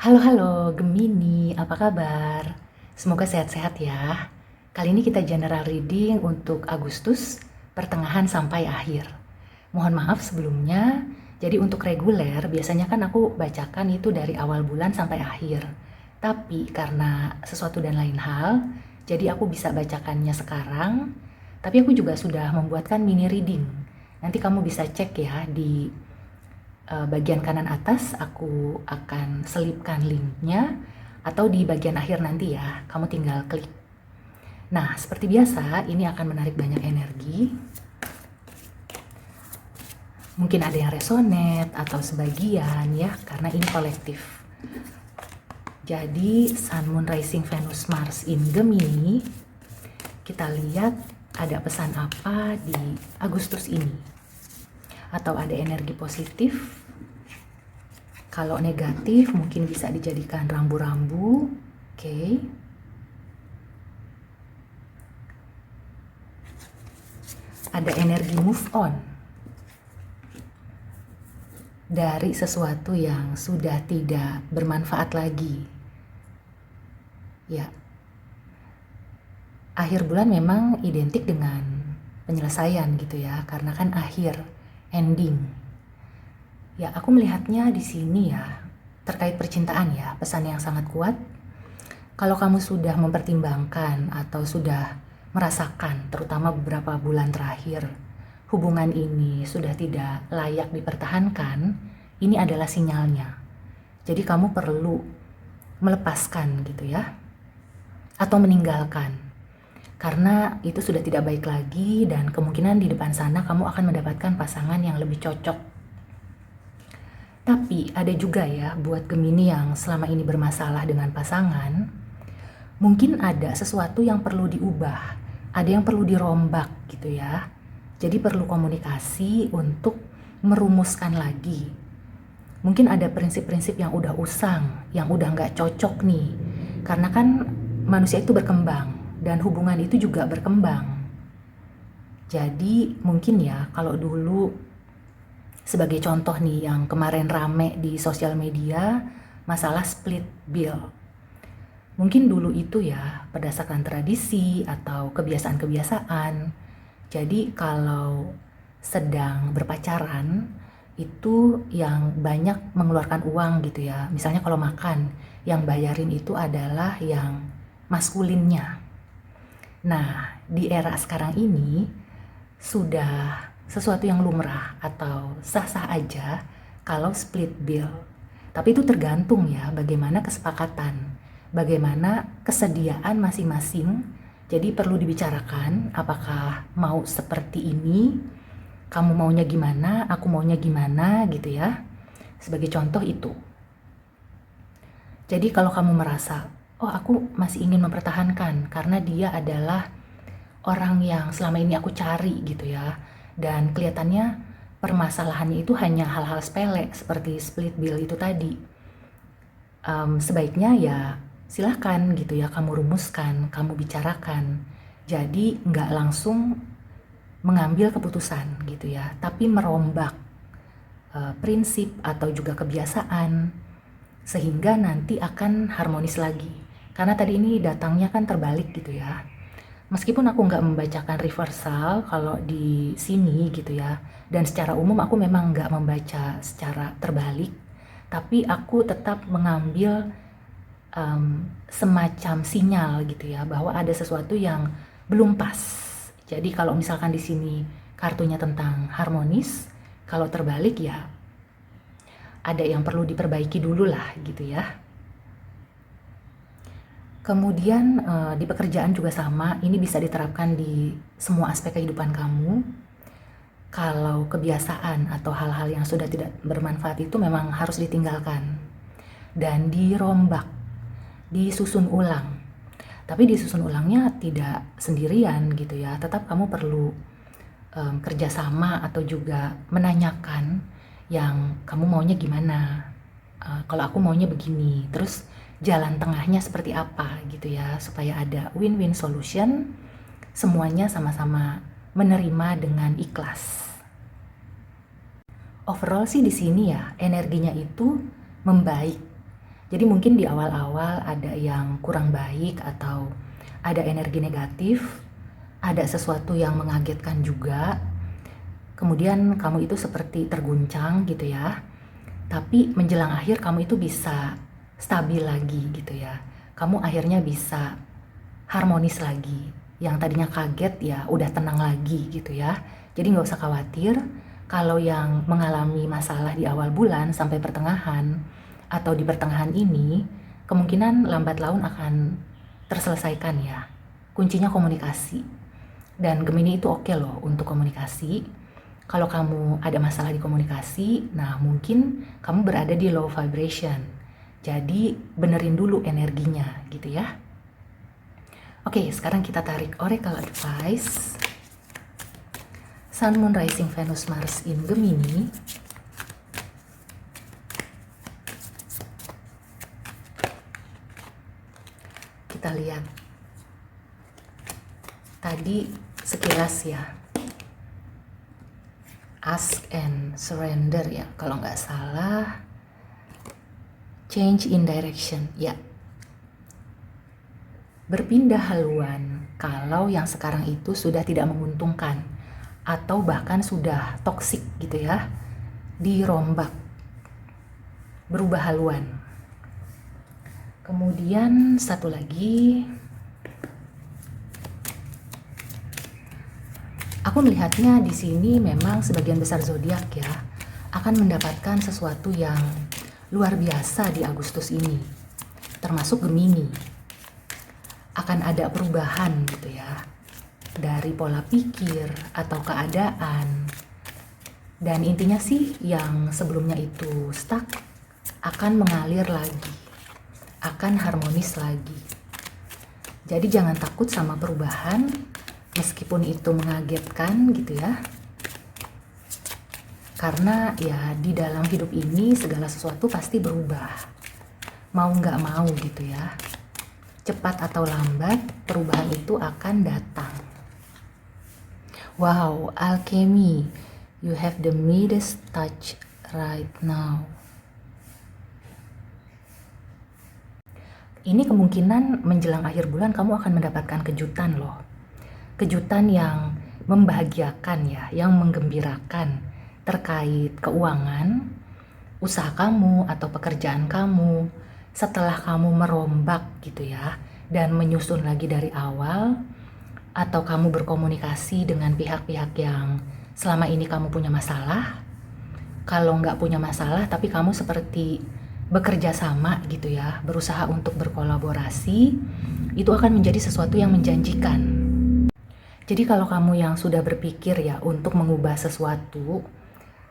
Halo halo Gemini, apa kabar? Semoga sehat-sehat ya. Kali ini kita general reading untuk Agustus, pertengahan sampai akhir. Mohon maaf sebelumnya, jadi untuk reguler biasanya kan aku bacakan itu dari awal bulan sampai akhir. Tapi karena sesuatu dan lain hal, jadi aku bisa bacakannya sekarang. Tapi aku juga sudah membuatkan mini reading. Nanti kamu bisa cek ya di bagian kanan atas aku akan selipkan linknya, atau di bagian akhir nanti ya, kamu tinggal klik. Nah, seperti biasa, ini akan menarik banyak energi. Mungkin ada yang resonate atau sebagian ya, karena ini kolektif. Jadi, Sun, Moon, Rising, Venus, Mars in Gemini, kita lihat ada pesan apa di Agustus ini. Atau ada energi positif. Kalau negatif mungkin bisa dijadikan rambu-rambu. Oke. Ada energi move on dari sesuatu yang sudah tidak bermanfaat lagi. Ya. Akhir bulan memang identik dengan penyelesaian gitu ya, karena kan akhir, ending. Ya, aku melihatnya di sini ya, terkait percintaan ya, pesan yang sangat kuat. Kalau kamu sudah mempertimbangkan atau sudah merasakan, terutama beberapa bulan terakhir, hubungan ini sudah tidak layak dipertahankan, ini adalah sinyalnya. Jadi kamu perlu melepaskan gitu ya, atau meninggalkan. Karena itu sudah tidak baik lagi dan kemungkinan di depan sana kamu akan mendapatkan pasangan yang lebih cocok. Tapi ada juga ya buat Gemini yang selama ini bermasalah dengan pasangan, mungkin ada sesuatu yang perlu diubah, ada yang perlu dirombak gitu ya. Jadi perlu komunikasi untuk merumuskan lagi. Mungkin ada prinsip-prinsip yang udah usang, yang udah nggak cocok nih. Karena kan manusia itu berkembang dan hubungan itu juga berkembang. Jadi mungkin ya kalau dulu, sebagai contoh nih yang kemarin rame di sosial media, masalah split bill. Mungkin dulu itu ya berdasarkan tradisi atau kebiasaan-kebiasaan. Jadi kalau sedang berpacaran itu yang banyak mengeluarkan uang gitu ya. Misalnya kalau makan, yang bayarin itu adalah yang maskulinnya. Nah, di era sekarang ini sudah sesuatu yang lumrah atau sah-sah aja kalau split bill. Tapi itu tergantung ya bagaimana kesepakatan, bagaimana kesediaan masing-masing. Jadi perlu dibicarakan apakah mau seperti ini, kamu maunya gimana, aku maunya gimana gitu ya. Sebagai contoh itu. Jadi kalau kamu merasa, oh aku masih ingin mempertahankan karena dia adalah orang yang selama ini aku cari gitu ya. Dan kelihatannya permasalahannya itu hanya hal-hal sepele seperti split bill itu tadi. Sebaiknya ya silahkan gitu ya, kamu rumuskan, kamu bicarakan. Jadi nggak langsung mengambil keputusan gitu ya, tapi merombak prinsip atau juga kebiasaan sehingga nanti akan harmonis lagi. Karena tadi ini datangnya kan terbalik gitu ya. Meskipun aku nggak membacakan reversal kalau di sini gitu ya, dan secara umum aku memang nggak membaca secara terbalik, tapi aku tetap mengambil semacam sinyal gitu ya, bahwa ada sesuatu yang belum pas. Jadi kalau misalkan di sini kartunya tentang harmonis, kalau terbalik ya ada yang perlu diperbaiki dulu lah gitu ya. Kemudian di pekerjaan juga sama, ini bisa diterapkan di semua aspek kehidupan kamu. Kalau kebiasaan atau hal-hal yang sudah tidak bermanfaat itu memang harus ditinggalkan dan dirombak, disusun ulang. Tapi disusun ulangnya tidak sendirian gitu ya, tetap kamu perlu kerjasama atau juga menanyakan yang kamu maunya gimana. Kalau aku maunya begini, terus jalan tengahnya seperti apa gitu ya, supaya ada win-win solution, semuanya sama-sama menerima dengan ikhlas. Overall sih di sini ya energinya itu membaik. Jadi mungkin di awal-awal ada yang kurang baik atau ada energi negatif, ada sesuatu yang mengagetkan juga. Kemudian kamu itu seperti terguncang gitu ya. Tapi menjelang akhir kamu itu bisa stabil lagi gitu ya. Kamu akhirnya bisa harmonis lagi. Yang tadinya kaget ya udah tenang lagi gitu ya. Jadi nggak usah khawatir kalau yang mengalami masalah di awal bulan sampai pertengahan atau di pertengahan ini, kemungkinan lambat laun akan terselesaikan ya. Kuncinya komunikasi. Dan Gemini itu oke loh untuk komunikasi. Kalau kamu ada masalah di komunikasi, nah mungkin kamu berada di low vibration. Jadi benerin dulu energinya gitu ya. Oke, sekarang kita tarik Oracle Advice. Sun, Moon, Rising, Venus, Mars in Gemini. Kita lihat. Tadi sekilas ya. Ask and surrender ya, kalau nggak salah. Change in direction, ya. Berpindah haluan kalau yang sekarang itu sudah tidak menguntungkan atau bahkan sudah toksik gitu ya. Dirombak. Berubah haluan. Kemudian satu lagi, aku melihatnya di sini memang sebagian besar zodiak ya akan mendapatkan sesuatu yang luar biasa di Agustus ini, termasuk Gemini. Akan ada perubahan gitu ya dari pola pikir atau keadaan, dan intinya sih yang sebelumnya itu stuck akan mengalir lagi, akan harmonis lagi. Jadi jangan takut sama perubahan, meskipun itu mengagetkan gitu ya. Karena ya di dalam hidup ini segala sesuatu pasti berubah. Mau nggak mau gitu ya. Cepat atau lambat perubahan itu akan datang. Wow, Alchemy. You have the Midas touch right now. Ini kemungkinan menjelang akhir bulan kamu akan mendapatkan kejutan loh. Kejutan yang membahagiakan ya, yang menggembirakan terkait keuangan, usaha kamu atau pekerjaan kamu. Setelah kamu merombak gitu ya, dan menyusun lagi dari awal, atau kamu berkomunikasi dengan pihak-pihak yang selama ini kamu punya masalah. Kalau nggak punya masalah, tapi kamu seperti bekerja sama gitu ya, berusaha untuk berkolaborasi, itu akan menjadi sesuatu yang menjanjikan. Jadi kalau kamu yang sudah berpikir ya untuk mengubah sesuatu,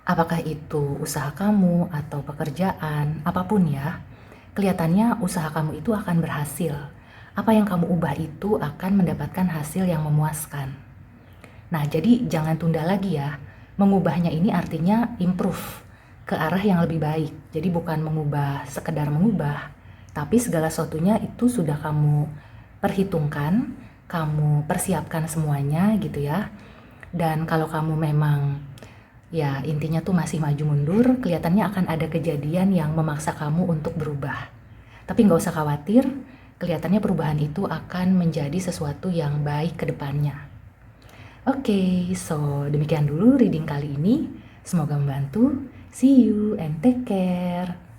apakah itu usaha kamu atau pekerjaan, apapun ya, kelihatannya usaha kamu itu akan berhasil. Apa yang kamu ubah itu akan mendapatkan hasil yang memuaskan. Nah, jadi jangan tunda lagi ya. Mengubahnya ini artinya improve ke arah yang lebih baik. Jadi bukan mengubah sekedar mengubah, tapi segala sesuatunya itu sudah kamu perhitungkan, kamu persiapkan semuanya gitu ya. Dan kalau kamu memang ya intinya tuh masih maju mundur, kelihatannya akan ada kejadian yang memaksa kamu untuk berubah. Tapi nggak usah khawatir, kelihatannya perubahan itu akan menjadi sesuatu yang baik ke depannya. Oke, so demikian dulu reading kali ini. Semoga membantu. See you and take care.